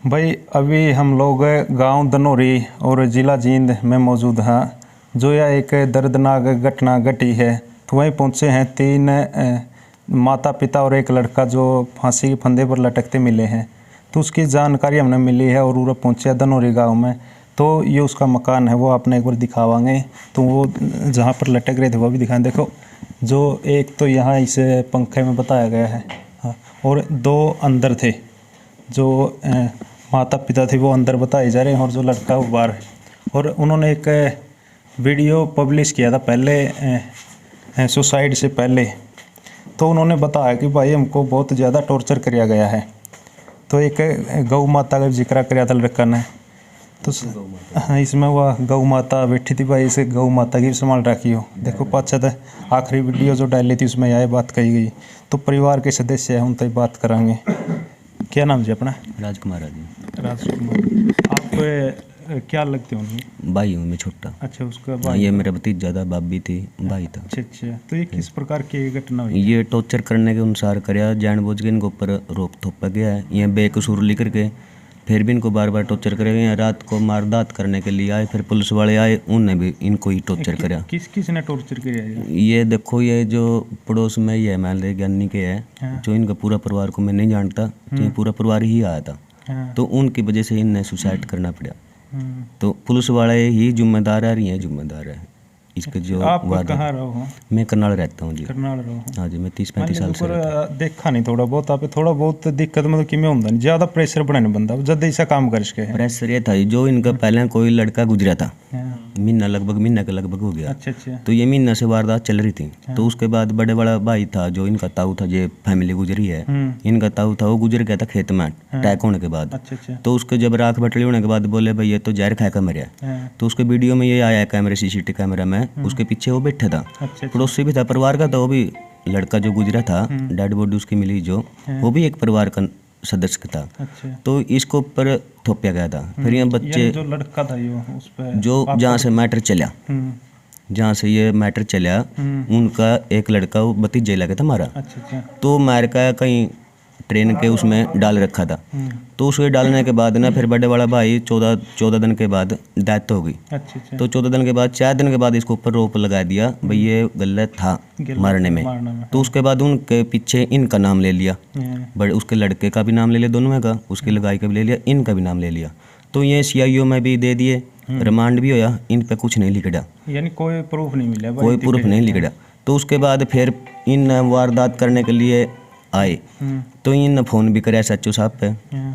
भाई अभी हम लोग गांव धनौरी और ज़िला जींद में मौजूद हैं। जो यह एक दर्दनाक घटना घटी है, तो वहीं पहुंचे हैं 3 माता पिता और एक लड़का जो फांसी के फंदे पर लटकते मिले हैं। तो उसकी जानकारी हमने मिली है और पूरा पहुंचे हैं धनौरी गाँव में। तो ये उसका मकान है, वो आपने एक बार दिखावाएंगे। तो वो जहाँ पर लटक रहे थे वो भी दिखाएं। देखो, जो एक तो यहाँ इस पंखे में बताया गया है, हाँ, और 2 अंदर थे। जो माता पिता थे वो अंदर बताए जा रहे हैं और जो लड़का वो बाहर है। और उन्होंने एक वीडियो पब्लिश किया था पहले, सुसाइड से पहले। तो उन्होंने बताया कि भाई हमको बहुत ज़्यादा टॉर्चर किया गया है। तो एक गौ माता का जिक्र किया था लड़का ने। तो हाँ, इसमें वह गौ माता बैठी थी भाई, इसे गौ माता की संभाल रखी हो। देखो पाछा था आखिरी वीडियो जो डाली थी उसमें यह बात कही गई। तो परिवार के सदस्य हैं उन तक बात करांगे। क्या नाम जी अपना? राजकुमार जी। राजकुमार। आप क्या लगते होंगे? भाई हूँ मैं छोटा। अच्छा, उसका हाँ, भाई। ये मेरा भतीजा था, भाभी थी, भाई था। अच्छा अच्छा। तो ये किस प्रकार की घटना हुई? ये टॉर्चर करने के अनुसार कराया, जानबूझ के इनके ऊपर रोक थोपा गया है। ये बेकसूर लिख के फिर भी इनको बार बार टॉर्चर करेंगे। रात को मारदात करने के लिए आए, फिर पुलिस वाले आए, उनने भी इनको ही टॉर्चर कराया। किस ने टॉर्चर किया? ये देखो, ये जो पड़ोस में ही है, मान ले ज्ञानी के है। हाँ। जो इनका पूरा परिवार को मैं नहीं जानता, तो ये पूरा परिवार ही आया था। हाँ। तो उनकी वजह से इन्हें सुसाइड करना पड़ा। तो पुलिस वाले ही जिम्मेदार है, ये जिम्मेदार है इसके। जो आप कहाँ रहो? मैं करनाल रहता हूँ जी। करनाल रहो? हाँ जी, मैं 30-35 साल से देखा नहीं थोड़ा बहुत आप थोड़ा बहुत दिक्कत मतलब कि में होता नहीं ज़्यादा प्रेशर बनाने बंदा जब ऐसा काम कर सके। प्रेशर ये था जो इनका पहले कोई लड़का गुजरा था, महीना के लगभग हो गया। अच्छा अच्छा। तो ये महीना से वारदात चल रही थी। तो उसके बाद बड़े बड़ा भाई था जो इनका ताऊ था, जो फैमिली गुजरी है, इनका ताऊ था, वो गुजर गया था खेत में अटैक होने के बाद। अच्छा अच्छा। तो उसके जब राख बटली होने के बाद बोले भाई ये तो जहर खा कर मरा। तो उसके वीडियो में ये आया कैमरे, CCTV कैमरा में, उसके पीछे वो बैठा था। पड़ोसी भी था परिवार का, तो वो भी लड़का जो गुजरा था, डेड बॉडी उसकी मिली जो, वो भी एक परिवार का सदस्य था। अच्छा। तो इसको ऊपर थोपया गया था। फिर ये बच्चे जो लड़का था ये उस पे जो जहाँ से मैटर चला, जहाँ से ये मैटर चला, उनका एक लड़का वो भतीजा लगा था हमारा। अच्छा अच्छा। तो मार का कहीं ट्रेन के उसमें डाल रखा था। तो उसमें डालने के बाद ना फिर बड़े वाला भाई 14 दिन के बाद डेथ हो गई। अच्छा अच्छा। तो 14 दिन के बाद 4 दिन के बाद इसको ऊपर रोप लगा दिया भाई ये गलत था मारने में। तो उसके बाद उनके पीछे इनका नाम ले लिया, बड़े उसके लड़के का भी नाम ले लिया, दोनों का, उसकी लगाई का भी ले लिया, इनका भी नाम ले लिया। तो ये CIO में भी दे दिए, रिमांड भी होया, इन पे कुछ नहीं लिखा, यानी कोई प्रूफ नहीं मिला, कोई प्रूफ नहीं लिखा। तो उसके बाद फिर इन वारदात करने के लिए आए। तो इन फ़ोन भी कराया SHO साहब पे।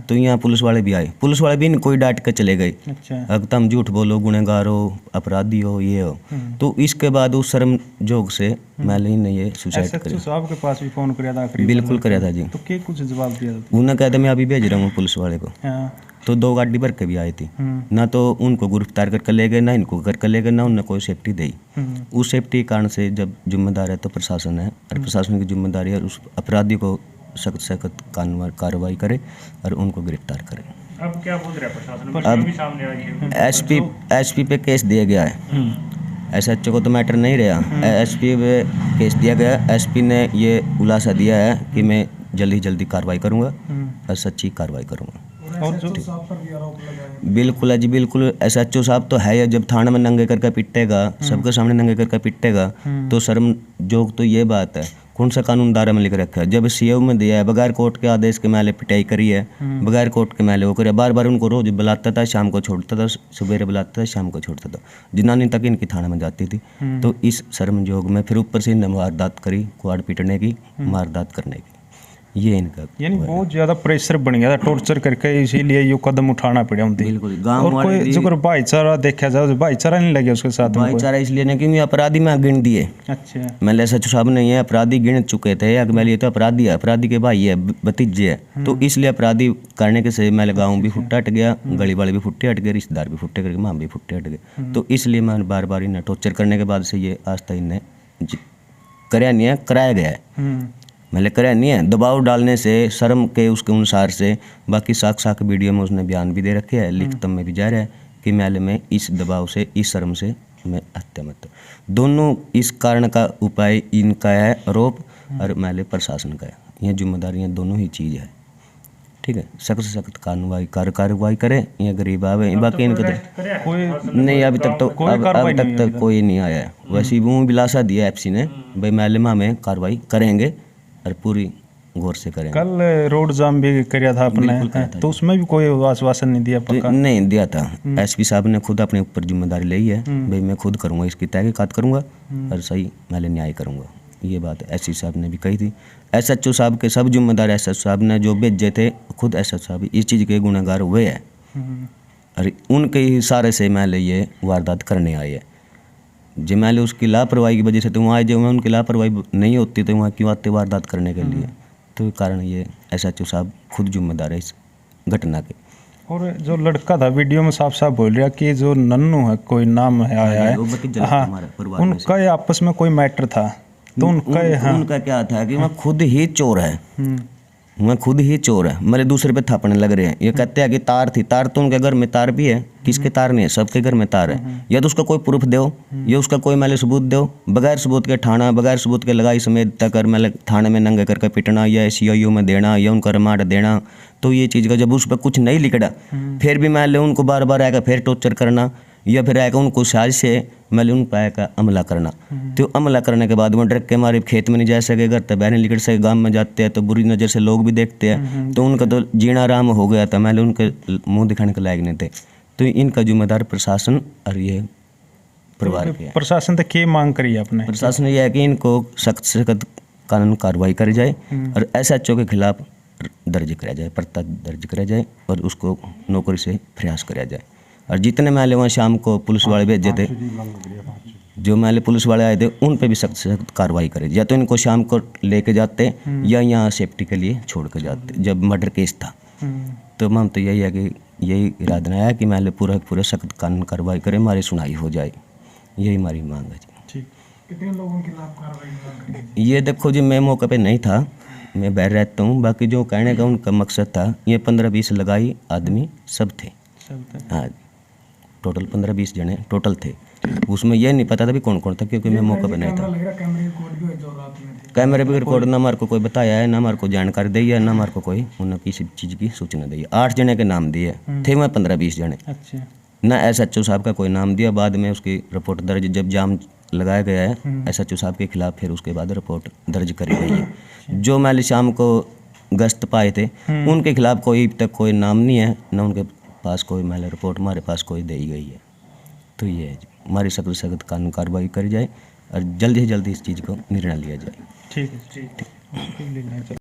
तो यहाँ पुलिस वाले भी आए, पुलिस वाले भी इन कोई डांट के चले गए। अच्छा। अब तुम झूठ बोलो, गुनहगार हो, अपराधी हो, ये हो। तो इसके बाद उस शर्म जोग से मैंने ने ये सुसाइड कर। SHO साहब के पास भी फोन कराया था? बिल्कुल कराया था जी। तो क्या कुछ जवाब दिया था? उन्होंने कहा था मैं अभी भेज रहा हूँ पुलिस वाले को। तो 2 गाड़ी भर के भी आई थी ना, तो उनको गिरफ्तार करके ले गए, ना इनको करके ले गए, ना उन्होंने कोई सेफ्टी दी। उस सेफ्टी के कारण से जब जिम्मेदार है तो प्रशासन है, और प्रशासन की जिम्मेदारी है उस अपराधी को सख्त सख्त कार्रवाई करे और उनको गिरफ्तार करे। अब क्या बोल रहा है प्रशासन? अब भी सामने आई है। SP पे केस दिया गया है। SHO को तो मैटर नहीं रहा, SP पे केस दिया गया। SP ने ये खुलासा दिया है कि मैं जल्दी कार्रवाई करूँगा और सच्ची कार्रवाई करूँगा। और जो बिल्कुल है जी, बिल्कुल। SHO साहब तो है, जब थाने में नंगे करके पिटेगा, सबके सामने नंगे करके पिटेगा, तो शर्म जोग तो ये बात है। कौन सा कानून दायरे में लिख रखा है? जब CIO में दिया है, बगैर कोर्ट के आदेश के मैंने पिटाई करी है, बगैर कोर्ट के मैंने वो करे, बार बार उनको रोज बुलाता था, शाम को छोड़ता था, सवेरे बुलाता था, शाम को छोड़ता था, जनानी तक इनकी थाने में जाती थी। तो इस शर्म जोग में फिर ऊपर से इन्हें वारदात करी, कुआड़ पीटने की, मारदात करने की, ये इनका यानी बहुत ज़्यादा प्रेशर बन गया था टॉर्चर करके, इसीलिए ये कदम उठाना पड़ा उनसे। बिल्कुल। गाँव और कोई जो भाईचारा देखा जाए, भाईचारा नहीं लगे उसके साथ? भाईचारा इसलिए नहीं क्योंकि अपराधी में गिन दिए। अच्छा। मैंने SHO साहब ने ये अपराधी गिन चुके थे, अगले तो अपराधी है, अपराधी के भाई है, भतीजे है। तो इसलिए अपराधी करने के से मेरे गाँव भी फुट्टा हट गया, गली वाले भी फुट्टे हट गए, रिश्तेदार भी फुट्टे करके, माँ भी फुट्टे हट गए। तो इसलिए मैं बार बार इन्हें टॉर्चर करने के बाद से ये आज तक इन्हें कराया नहीं है, कराया गया है। मैंने कराया नहीं है, दबाव डालने से, शर्म के उसके अनुसार से। बाकी साख वीडियो में उसने बयान भी दे रखे है, लिखित में भी जा रहा है कि मैंने में इस दबाव से, इस शर्म से मैं हत्या मत। दोनों इस कारण का उपाय इनका है, आरोप, और मैंने प्रशासन का है। ये जिम्मेदारियाँ दोनों ही चीज़ है। ठीक है, सख्त से सख्त कार्रवाई करे। ये गरीब आवे बाकी इनको कोई नहीं, अभी तक तो अब तक तो कोई नहीं आया है। वैसे ही वो दिलासा दिया एफसी ने भाई मालेमा में कार्रवाई करेंगे और पूरी गौर से करेंगे। कल रोड जाम भी किया था आपने, तो उसमें भी कोई आश्वासन नहीं दिया पक्का? नहीं दिया था। एसपी साहब ने खुद अपने ऊपर जिम्मेदारी ली है, भाई मैं खुद करूँगा, इसकी तहकीकात करूँगा और सही मैं न्याय करूँगा। ये बात एसपी साहब ने भी कही थी। एसएचओ साहब के सब जिम्मेदार एसएचओ साहब ने जो भेजे थे, खुद एसएचओ साहब इस चीज़ के गुनहगार हुए हैं और उनके इशारे से मैं ये वारदात करने आए हैं। जो मैं उसकी लापरवाही की वजह से तो वहाँ जो उनकी लापरवाही नहीं होती तो वहाँ क्यों आते वारदात करने के लिए? तो कारण ये एसएचओ साहब खुद जिम्मेदार है इस घटना के। और जो लड़का था वीडियो में साफ साफ बोल रहा कि जो नन्नू है, कोई नाम है आया है, हाँ, उनका आपस में कोई मैटर था, तो उनका क्या था कि मैं खुद ही चोर है, मैं खुद ही चोर है, मेरे दूसरे पे थापने लग रहे हैं। ये कहते हैं कि तार थी, तार तो उनके घर में तार भी है, किसके तार नहीं है, सबके घर में तार है। या तो उसका कोई प्रूफ दो, या उसका कोई मैंने सबूत दो। बगैर सबूत के ठाना, बगैर सबूत के लगाई समेत तक मैंने थाने में नंगे करके पिटना या CIO में देना या उनका रिमांड देना, तो ये चीज़ का जब उस पर कुछ नहीं लिखा फिर भी मान लो उनको बार बार आएगा फिर टॉर्चर करना या फिर आएगा उनको साजिश से मतलब उन पर का हमला करना। तो हमला करने के बाद वो डर के मारे खेत में नहीं जा सके, घर तक बाहर नहीं निकल सके, गांव में जाते हैं तो बुरी नज़र से लोग भी देखते हैं, तो उनका तो जीना आराम हो गया था, मतलब उनके मुंह दिखाने के लायक नहीं थे। तो इनका जिम्मेदार प्रशासन और ये परिवार के। प्रशासन तक क्या मांग करी आपने? प्रशासन ये है कि इनको सख्त से सख्त कानून कार्रवाई करी जाए और SHO के खिलाफ दर्ज कराया जाए, पर्चा दर्ज कराया जाए और उसको नौकरी से प्रयास कराया जाए। और जितने माले वहाँ शाम को पुलिस वाले भेजे थे, जो माले पुलिस वाले आए थे, उन पे भी सख्त से सख्त कार्रवाई करे। या तो इनको शाम को लेके जाते या यहाँ सेफ्टी के लिए छोड़ के जाते। जब मर्डर केस था तो हम तो यही है कि यही इरादा है कि माले पूरा सख्त कानून कार्रवाई करें, हमारी सुनाई हो जाए, यही हमारी मांग है जी। कितने लोगों के खिलाफ कार्रवाई? ये देखो जी, मैं मौके पे नहीं था, मैं बाहर रहता हूँ। बाकी जो कहने का उनका मकसद था, ये 15-20 लगाई आदमी सब थे, हाँ, टोटल 15-20 जने टोटल थे। उसमें ये नहीं पता था भी कौन कौन था, क्योंकि मैं मौके पे नहीं था। कैमरे पे रिकॉर्ड ना हमारे को कोई बताया है, ना हमारे को जानकारी दी है, ना हमारे को कोई उन्होंने किसी चीज़ की सूचना दी है। 8 जने के नाम दिए थे, वहाँ 15-20 जने, ना SHO साहब का कोई नाम दिया। बाद में उसकी रिपोर्ट दर्ज जब जाम लगाया गया है SHO साहब के खिलाफ, फिर उसके बाद रिपोर्ट दर्ज करी गई है। जो मैंने शाम को गश्त पाए थे उनके खिलाफ कोई तक कोई नाम नहीं है, ना उनके पास कोई मैंने रिपोर्ट हमारे पास कोई दी गई है। तो ये है हमारी सख्त से सख्त कानून कार्रवाई करी जाए और जल्दी से जल्दी इस चीज़ को निर्णय लिया जाए। ठीक है।